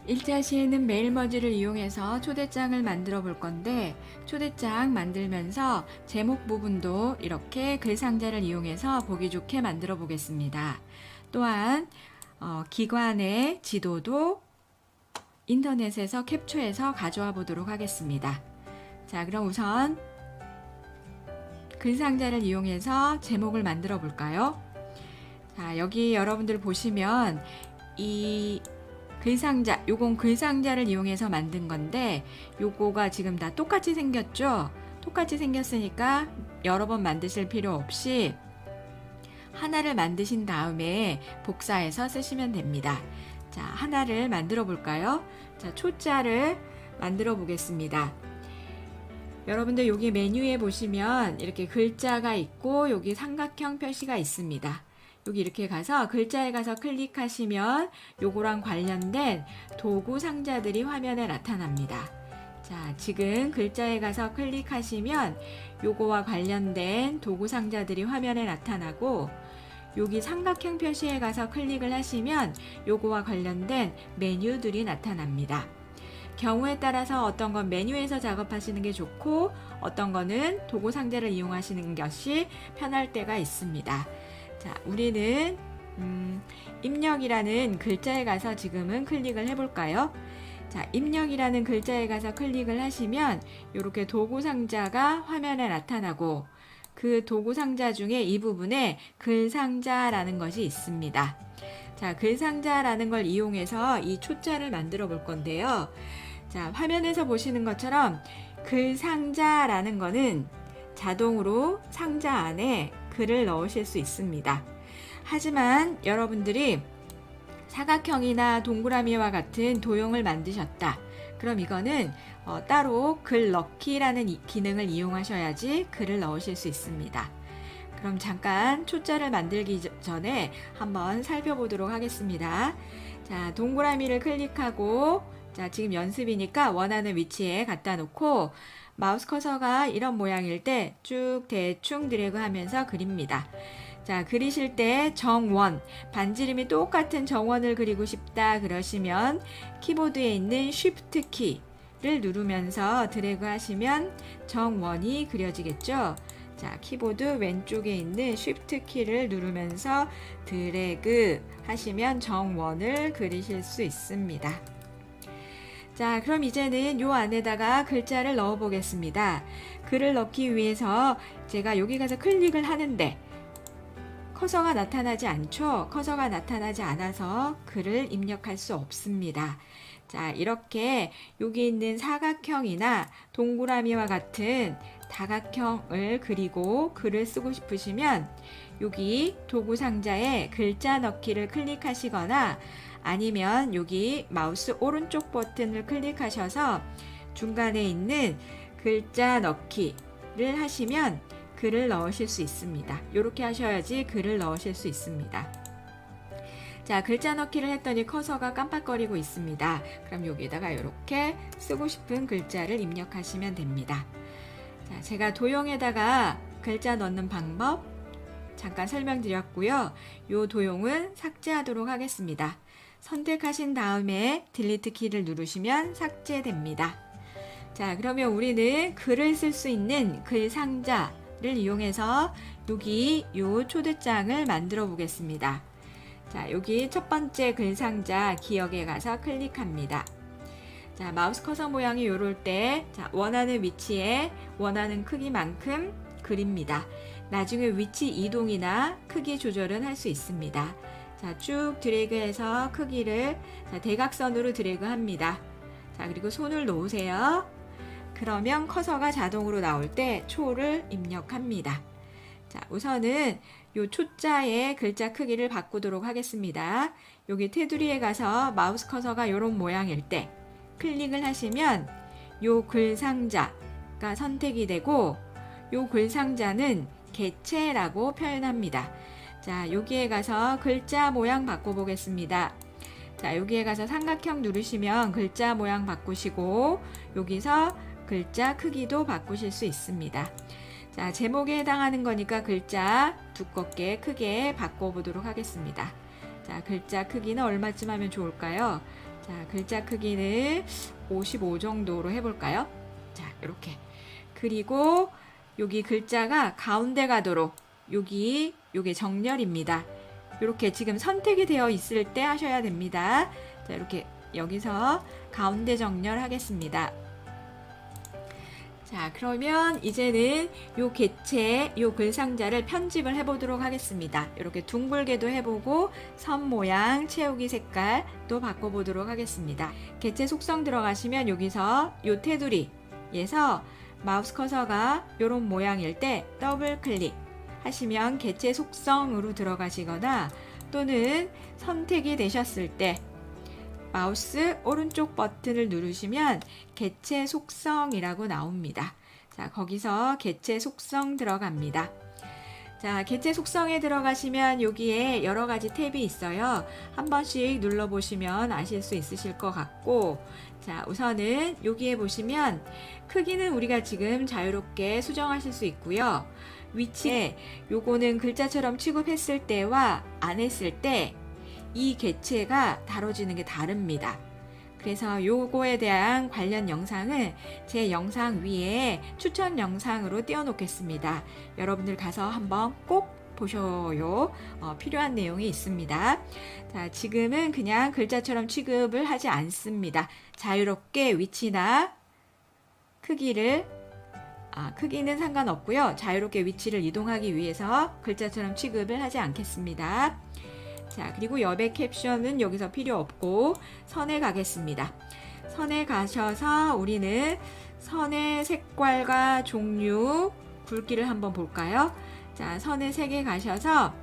1차 시에는 메일머지를 이용해서 초대장을 만들어 볼 건데, 초대장 만들면서 제목 부분도 이렇게 글상자를 이용해서 보기 좋게 만들어 보겠습니다. 또한 기관의 지도도 인터넷에서 캡처해서 가져와 보도록 하겠습니다. 자, 그럼 우선 글상자를 이용해서 제목을 만들어 볼까요? 자, 여기 여러분들 보시면 이 글상자, 요건 글상자를 이용해서 만든 건데, 요거가 지금 다 똑같이 생겼죠? 똑같이 생겼으니까 여러 번 만드실 필요 없이 하나를 만드신 다음에 복사해서 쓰시면 됩니다. 자, 하나를 만들어 볼까요? 자, 초자를 만들어 보겠습니다. 여러분들 여기 메뉴에 보시면 이렇게 글자가 있고 여기 삼각형 표시가 있습니다. 여기 이렇게 가서 글자에 가서 클릭하시면 요거랑 관련된 도구 상자들이 화면에 나타납니다. 자, 지금 글자에 가서 클릭하시면 요거와 관련된 도구 상자들이 화면에 나타나고, 여기 삼각형 표시에 가서 클릭을 하시면 요거와 관련된 메뉴들이 나타납니다. 경우에 따라서 어떤 건 메뉴에서 작업하시는 게 좋고 어떤 거는 도구 상자를 이용하시는 것이 편할 때가 있습니다. 자, 우리는 입력이라는 글자에 가서 지금은 클릭을 해볼까요? 자, 입력이라는 글자에 가서 클릭을 하시면 이렇게 도구 상자가 화면에 나타나고, 그 도구 상자 중에 이 부분에 글상자라는 것이 있습니다. 자, 글상자라는 걸 이용해서 이 초자를 만들어 볼 건데요. 자, 화면에서 보시는 것처럼 글상자라는 거는 자동으로 상자 안에 글을 넣으실 수 있습니다. 하지만 여러분들이 사각형이나 동그라미와 같은 도형을 만드셨다. 그럼 이거는 따로 글 넣기라는 기능을 이용하셔야지 글을 넣으실 수 있습니다. 그럼 잠깐 초자를 만들기 전에 한번 살펴보도록 하겠습니다. 자, 동그라미를 클릭하고, 자, 지금 연습이니까 원하는 위치에 갖다 놓고 마우스 커서가 이런 모양일 때 쭉 대충 드래그 하면서 그립니다. 자, 그리실 때 정원, 반지름이 똑같은 정원을 그리고 싶다 그러시면 키보드에 있는 Shift 키를 누르면서 드래그 하시면 정원이 그려지겠죠? 자, 키보드 왼쪽에 있는 Shift 키를 누르면서 드래그 하시면 정원을 그리실 수 있습니다. 자, 그럼 이제는 요 안에다가 글자를 넣어 보겠습니다. 글을 넣기 위해서 제가 여기 가서 클릭을 하는데 커서가 나타나지 않죠? 커서가 나타나지 않아서 글을 입력할 수 없습니다. 자, 이렇게 여기 있는 사각형이나 동그라미와 같은 다각형을 그리고 글을 쓰고 싶으시면 여기 도구 상자에 글자 넣기를 클릭하시거나, 아니면 여기 마우스 오른쪽 버튼을 클릭하셔서 중간에 있는 글자 넣기를 하시면 글을 넣으실 수 있습니다. 이렇게 하셔야지 글을 넣으실 수 있습니다. 자, 글자 넣기를 했더니 커서가 깜빡거리고 있습니다. 그럼 여기다가 이렇게 쓰고 싶은 글자를 입력하시면 됩니다. 자, 제가 도형에다가 글자 넣는 방법 잠깐 설명드렸고요. 이 도형은 삭제하도록 하겠습니다. 선택하신 다음에 딜리트 키를 누르시면 삭제됩니다. 자, 그러면 우리는 글을 쓸 수 있는 글 상자를 이용해서 여기 요 초대장을 만들어 보겠습니다. 자, 여기 첫 번째 글 상자 기역에 가서 클릭합니다. 자, 마우스 커서 모양이 요럴 때, 자, 원하는 위치에 원하는 크기만큼 그립니다. 나중에 위치 이동이나 크기 조절은 할 수 있습니다. 자, 쭉 드래그해서 크기를 대각선으로 드래그 합니다. 자, 그리고 손을 놓으세요. 그러면 커서가 자동으로 나올 때 초를 입력합니다. 자, 우선은 요 초자의 글자 크기를 바꾸도록 하겠습니다. 여기 테두리에 가서 마우스 커서가 이런 모양일 때 클릭을 하시면 요 글상자가 선택이 되고, 요 글상자는 개체라고 표현합니다. 자, 여기에 가서 글자 모양 바꿔보겠습니다. 자, 여기에 가서 삼각형 누르시면 글자 모양 바꾸시고, 여기서 글자 크기도 바꾸실 수 있습니다. 자, 제목에 해당하는 거니까 글자 두껍게 크게 바꿔보도록 하겠습니다. 자, 글자 크기는 얼마쯤 하면 좋을까요? 자, 글자 크기는 55 정도로 해볼까요? 자, 이렇게. 그리고 여기 글자가 가운데 가도록 요게 정렬입니다. 이렇게 지금 선택이 되어 있을 때 하셔야 됩니다. 자, 이렇게 여기서 가운데 정렬하겠습니다. 자, 그러면 이제는 요 개체, 요 글상자를 편집을 해보도록 하겠습니다. 이렇게 둥글게도 해보고 선 모양, 채우기 색깔 또 바꿔보도록 하겠습니다. 개체 속성 들어가시면 여기서 요 테두리에서 마우스 커서가 요런 모양일 때 더블 클릭 하시면 개체 속성으로 들어가시거나 또는 선택이 되셨을 때 마우스 오른쪽 버튼을 누르시면 개체 속성이라고 나옵니다. 자, 거기서 개체 속성 들어갑니다. 자, 개체 속성에 들어가시면 여기에 여러 가지 탭이 있어요. 한 번씩 눌러보시면 아실 수 있으실 것 같고, 자, 우선은 여기에 보시면 크기는 우리가 지금 자유롭게 수정하실 수 있고요. 위치에 요거는 글자처럼 취급했을 때와 안 했을 때 이 개체가 다뤄지는 게 다릅니다. 그래서 요거에 대한 관련 영상은 제 영상 위에 추천 영상으로 띄워놓겠습니다. 여러분들 가서 한번 꼭 보셔요. 필요한 내용이 있습니다. 자, 지금은 그냥 글자처럼 취급을 하지 않습니다. 자유롭게 위치나 크기를 크기는 상관없고요. 자유롭게 위치를 이동하기 위해서 글자처럼 취급을 하지 않겠습니다. 자, 그리고 옆에 캡션은 여기서 필요 없고 선에 가겠습니다. 선에 가셔서 우리는 선의 색깔과 종류, 굵기를 한번 볼까요? 자, 선의 색에 가셔서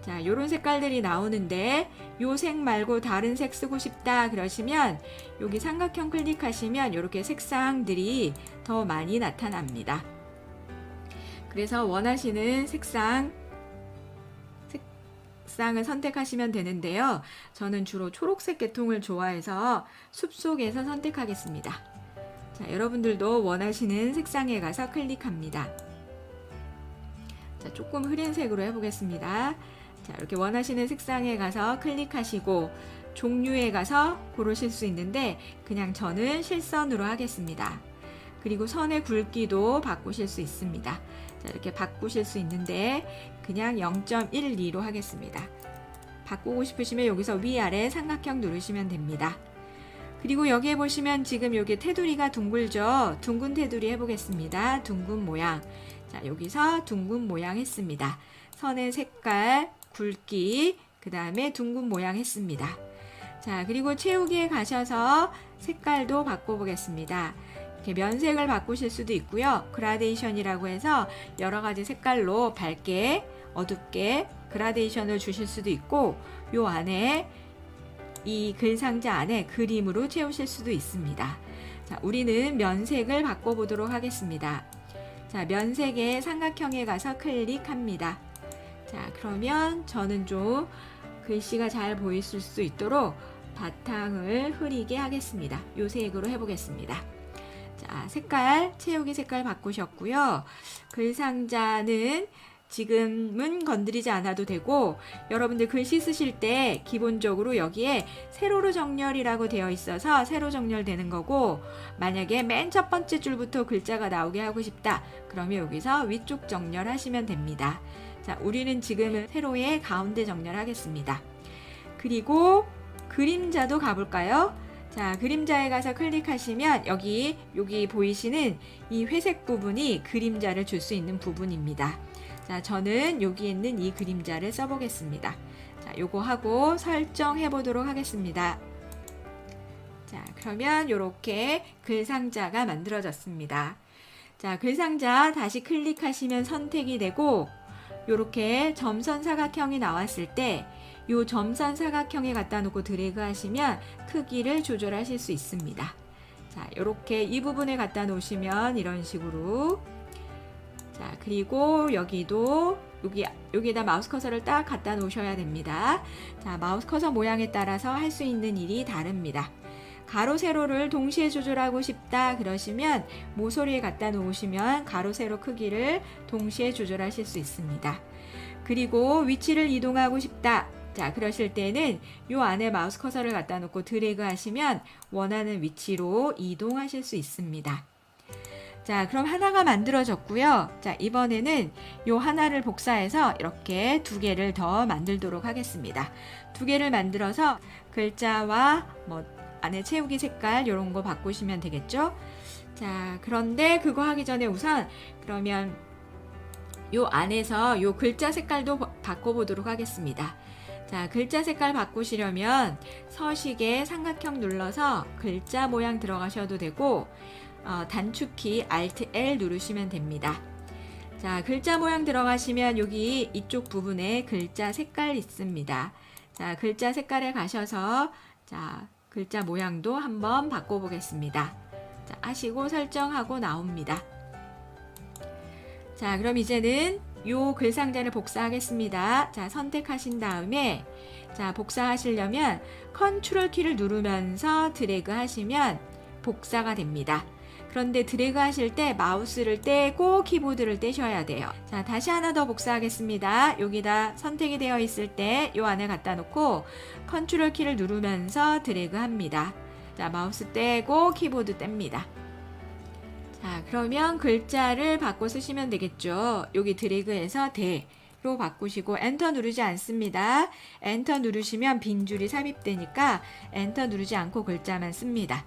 자, 요런 색깔들이 나오는데 요 색 말고 다른 색 쓰고 싶다 그러시면 여기 삼각형 클릭하시면 이렇게 색상들이 더 많이 나타납니다. 그래서 원하시는 색상을 선택하시면 되는데요. 저는 주로 초록색 계통을 좋아해서 숲속에서 선택하겠습니다. 자, 여러분들도 원하시는 색상에 가서 클릭합니다. 자, 조금 흐린 색으로 해보겠습니다. 자, 이렇게 원하시는 색상에 가서 클릭하시고 종류에 가서 고르실 수 있는데 그냥 저는 실선으로 하겠습니다. 그리고 선의 굵기도 바꾸실 수 있습니다. 자, 이렇게 바꾸실 수 있는데 그냥 0.12로 하겠습니다. 바꾸고 싶으시면 여기서 위아래 삼각형 누르시면 됩니다. 그리고 여기에 보시면 지금 여기 테두리가 둥글죠? 둥근 테두리 해보겠습니다. 둥근 모양. 자, 여기서 둥근 모양 했습니다. 선의 색깔, 굵기, 그 다음에 둥근 모양 했습니다. 자, 그리고 채우기에 가셔서 색깔도 바꿔보겠습니다. 이렇게 면색을 바꾸실 수도 있고요. 그라데이션이라고 해서 여러 가지 색깔로 밝게, 어둡게 그라데이션을 주실 수도 있고 요 안에 이 글상자 안에 그림으로 채우실 수도 있습니다. 자, 우리는 면색을 바꿔보도록 하겠습니다. 자, 면색의 삼각형에 가서 클릭합니다. 자, 그러면 저는 좀 글씨가 잘 보이실 수 있도록 바탕을 흐리게 하겠습니다. 요 색으로 해보겠습니다. 자, 색깔, 채우기 색깔 바꾸셨고요. 글상자는 지금은 건드리지 않아도 되고 여러분들 글씨 쓰실 때 기본적으로 여기에 세로로 정렬이라고 되어 있어서 세로 정렬되는 거고 만약에 맨 첫 번째 줄부터 글자가 나오게 하고 싶다 그러면 여기서 위쪽 정렬하시면 됩니다. 자, 우리는 지금은 세로의 가운데 정렬하겠습니다. 그리고 그림자도 가볼까요? 자, 그림자에 가서 클릭하시면 여기 보이시는 이 회색 부분이 그림자를 줄 수 있는 부분입니다. 자, 저는 여기 있는 이 그림자를 써보겠습니다. 자, 요거 하고 설정해 보도록 하겠습니다. 자, 그러면 이렇게 글상자가 만들어졌습니다. 자, 글상자 다시 클릭하시면 선택이 되고 이렇게 점선 사각형이 나왔을 때 이 점선 사각형에 갖다 놓고 드래그 하시면 크기를 조절하실 수 있습니다. 자, 이렇게 이 부분에 갖다 놓으시면 이런 식으로 자, 그리고 여기도 여기에다 마우스 커서를 딱 갖다 놓으셔야 됩니다. 자, 마우스 커서 모양에 따라서 할 수 있는 일이 다릅니다. 가로 세로를 동시에 조절하고 싶다 그러시면 모서리에 갖다 놓으시면 가로 세로 크기를 동시에 조절하실 수 있습니다. 그리고 위치를 이동하고 싶다. 자, 그러실 때는 요 안에 마우스 커서를 갖다 놓고 드래그 하시면 원하는 위치로 이동하실 수 있습니다. 자, 그럼 하나가 만들어졌고요. 자, 이번에는 요 하나를 복사해서 이렇게 두 개를 더 만들도록 하겠습니다. 두 개를 만들어서 글자와 뭐 안에 채우기 색깔 이런 거 바꾸시면 되겠죠? 자, 그런데 그거 하기 전에 우선 그러면 요 안에서 요 글자 색깔도 바꿔보도록 하겠습니다. 자, 글자 색깔 바꾸시려면 서식에 삼각형 눌러서 글자 모양 들어가셔도 되고 단축키 Alt L 누르시면 됩니다. 자, 글자 모양 들어가시면 여기 이쪽 부분에 글자 색깔 있습니다. 자, 글자 색깔에 가셔서 자, 글자 모양도 한번 바꿔보겠습니다. 자, 하시고 설정하고 나옵니다. 자, 그럼 이제는 요 글상자를 복사하겠습니다. 자, 선택하신 다음에 자, 복사하시려면 컨트롤 키를 누르면서 드래그 하시면 복사가 됩니다. 그런데 드래그 하실 때 마우스를 떼고 키보드를 떼셔야 돼요. 자, 다시 하나 더 복사하겠습니다. 여기다 선택이 되어 있을 때 요 안에 갖다 놓고 컨트롤 키를 누르면서 드래그 합니다. 자, 마우스 떼고 키보드 뗍니다. 자, 그러면 글자를 바꿔 쓰시면 되겠죠. 여기 드래그해서 대로 바꾸시고 엔터 누르지 않습니다. 엔터 누르시면 빈 줄이 삽입되니까 엔터 누르지 않고 글자만 씁니다.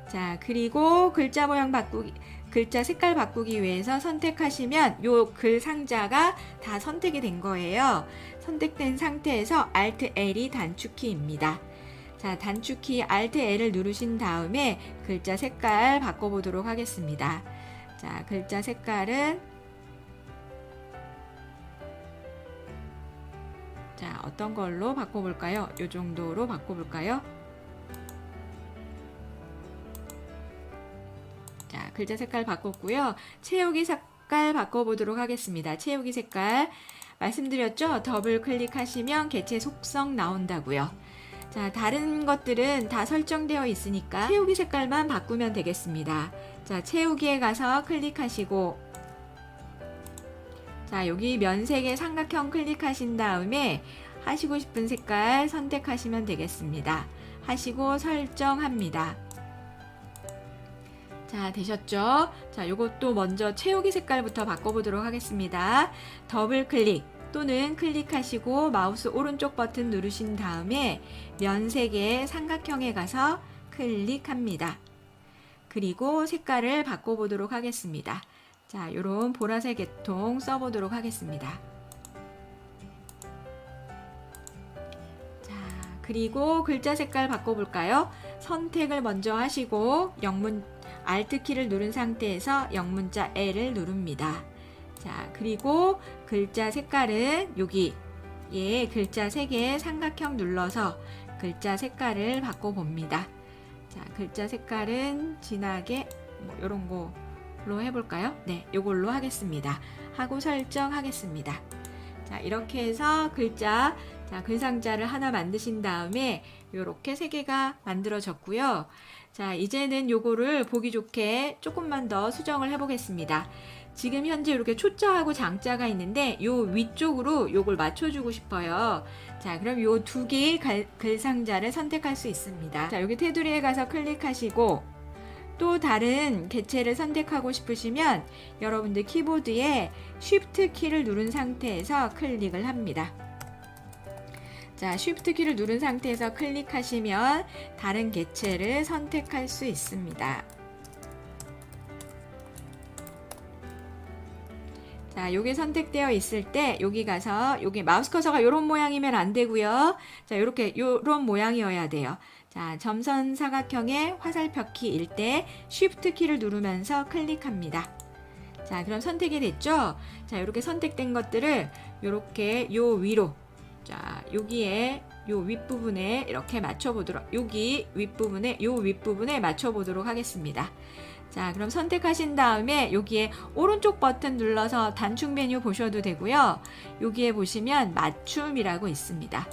자, 그리고 글자 모양 바꾸기, 글자 색깔 바꾸기 위해서 선택하시면 요 글 상자가 다 선택이 된 거예요. 선택된 상태에서 Alt L이 단축키입니다. 자, 단축키 Alt L을 누르신 다음에 글자 색깔 바꿔보도록 하겠습니다. 자, 글자 색깔은 자, 어떤 걸로 바꿔볼까요? 요 정도로 바꿔볼까요? 자, 글자 색깔 바꿨고요. 채우기 색깔 바꿔보도록 하겠습니다. 채우기 색깔 말씀드렸죠? 더블 클릭하시면 개체 속성 나온다고요. 자, 다른 것들은 다 설정되어 있으니까 채우기 색깔만 바꾸면 되겠습니다. 자, 채우기에 가서 클릭하시고 자, 여기 면색의 삼각형 클릭하신 다음에 하시고 싶은 색깔 선택하시면 되겠습니다. 하시고 설정합니다. 자, 되셨죠? 자, 요것도 먼저 채우기 색깔부터 바꿔보도록 하겠습니다. 더블 클릭 또는 클릭하시고 마우스 오른쪽 버튼 누르신 다음에 면색의 삼각형에 가서 클릭합니다. 그리고 색깔을 바꿔보도록 하겠습니다. 자, 요런 보라색 계통 써보도록 하겠습니다. 자, 그리고 글자 색깔 바꿔볼까요? 선택을 먼저 하시고 Alt 키를 누른 상태에서 영문자 L을 누릅니다. 자, 그리고 글자 색깔은 여기 글자 3개의 삼각형 눌러서 글자 색깔을 바꿔봅니다. 자, 글자 색깔은 진하게 뭐 이런 걸로 해볼까요? 네, 이걸로 하겠습니다. 하고 설정하겠습니다. 자, 이렇게 해서 글자, 자, 글상자를 하나 만드신 다음에 이렇게 3개가 만들어졌고요. 자, 이제는 요거를 보기 좋게 조금만 더 수정을 해보겠습니다. 지금 현재 이렇게 초자하고 장자가 있는데 요 위쪽으로 요걸 맞춰주고 싶어요. 자, 그럼 요 2개의 글상자를 선택할 수 있습니다. 자, 여기 테두리에 가서 클릭하시고 또 다른 개체를 선택하고 싶으시면 여러분들 키보드에 Shift 키를 누른 상태에서 클릭을 합니다. 자, Shift 키를 누른 상태에서 클릭하시면 다른 개체를 선택할 수 있습니다. 자, 요게 선택되어 있을 때 여기 가서 여기 마우스 커서가 이런 모양이면 안 되고요. 자, 요렇게 요런 모양이어야 돼요. 자, 점선 사각형의 화살표키일 때 Shift 키를 누르면서 클릭합니다. 자, 그럼 선택이 됐죠? 자, 이렇게 선택된 것들을 요렇게 요 위로 자, 여기에 요 윗부분에 이렇게 맞춰보도록 여기 윗부분에 요 윗부분에 맞춰보도록 하겠습니다. 자, 그럼 선택하신 다음에 여기에 오른쪽 버튼 눌러서 단축 메뉴 보셔도 되고요. 여기에 보시면 맞춤이라고 있습니다.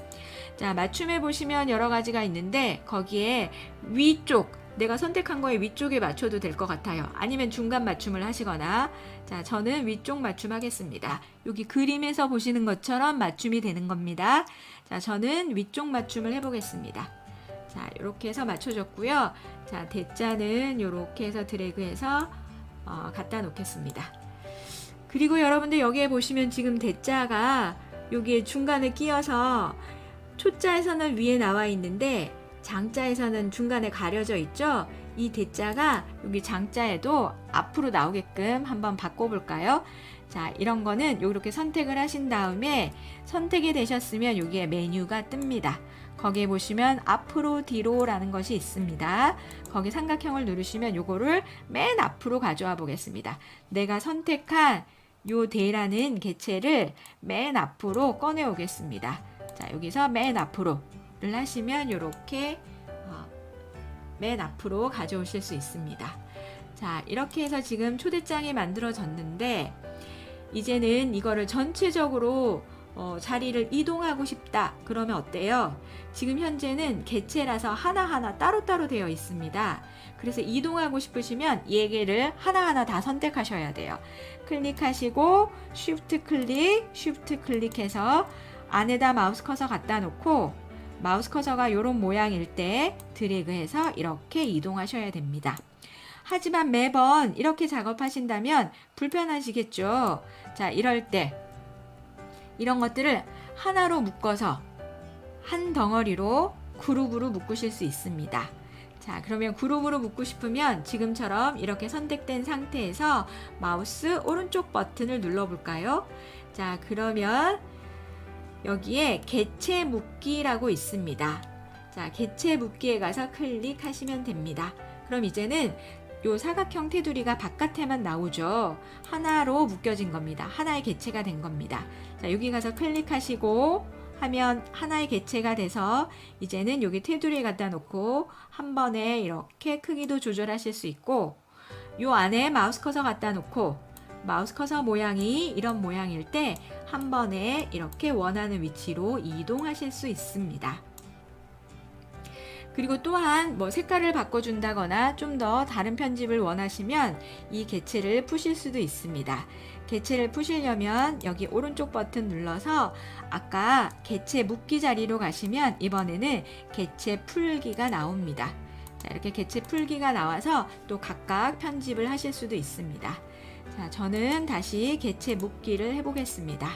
자, 맞춤에 보시면 여러 가지가 있는데 거기에 위쪽 내가 선택한 거에 위쪽에 맞춰도 될 것 같아요. 아니면 중간 맞춤을 하시거나. 자, 저는 위쪽 맞춤 하겠습니다. 여기 그림에서 보시는 것처럼 맞춤이 되는 겁니다. 자, 저는 위쪽 맞춤을 해보겠습니다. 자, 이렇게 해서 맞춰줬고요. 자, 대자는 이렇게 해서 드래그해서 갖다 놓겠습니다. 그리고 여러분들 여기에 보시면 지금 대자가 여기에 중간에 끼어서 초자에서는 위에 나와 있는데 장자에서는 중간에 가려져 있죠. 이 대자가 여기 장자에도 앞으로 나오게끔 한번 바꿔볼까요? 자, 이런 거는 이렇게 선택을 하신 다음에 선택이 되셨으면 여기에 메뉴가 뜹니다. 거기에 보시면 앞으로 뒤로 라는 것이 있습니다. 거기 삼각형을 누르시면 요거를 맨 앞으로 가져와 보겠습니다. 내가 선택한 요 대라는 개체를 맨 앞으로 꺼내 오겠습니다. 자, 여기서 맨 앞으로를 하시면 요렇게 맨 앞으로 가져오실 수 있습니다. 자, 이렇게 해서 지금 초대장이 만들어졌는데 이제는 이거를 전체적으로 자리를 이동하고 싶다. 그러면 어때요? 지금 현재는 개체라서 하나하나 따로따로 되어 있습니다. 그래서 이동하고 싶으시면 얘를 하나하나 다 선택하셔야 돼요. 클릭하시고 쉬프트 클릭해서 안에다 마우스 커서 갖다 놓고 마우스 커서가 이런 모양일 때 드래그해서 이렇게 이동하셔야 됩니다. 하지만 매번 이렇게 작업하신다면 불편하시겠죠? 자, 이럴 때 이런 것들을 하나로 묶어서 한 덩어리로 그룹으로 묶으실 수 있습니다. 자, 그러면 그룹으로 묶고 싶으면 지금처럼 이렇게 선택된 상태에서 마우스 오른쪽 버튼을 눌러볼까요? 자, 그러면 여기에 개체 묶기라고 있습니다. 자, 개체 묶기에 가서 클릭하시면 됩니다. 그럼 이제는 요 사각형 테두리가 바깥에만 나오죠. 하나로 묶여진 겁니다. 하나의 개체가 된 겁니다. 자, 여기 가서 클릭하시고 하면 하나의 개체가 돼서 이제는 여기 테두리에 갖다 놓고 한 번에 이렇게 크기도 조절하실 수 있고 요 안에 마우스 커서 갖다 놓고 마우스 커서 모양이 이런 모양일 때 한 번에 이렇게 원하는 위치로 이동하실 수 있습니다. 그리고 또한 뭐 색깔을 바꿔준다거나 좀 더 다른 편집을 원하시면 이 개체를 푸실 수도 있습니다. 개체를 푸시려면 여기 오른쪽 버튼 눌러서 아까 개체 묶기 자리로 가시면 이번에는 개체 풀기가 나옵니다. 자, 이렇게 개체 풀기가 나와서 또 각각 편집을 하실 수도 있습니다. 자, 저는 다시 개체 묶기를 해보겠습니다.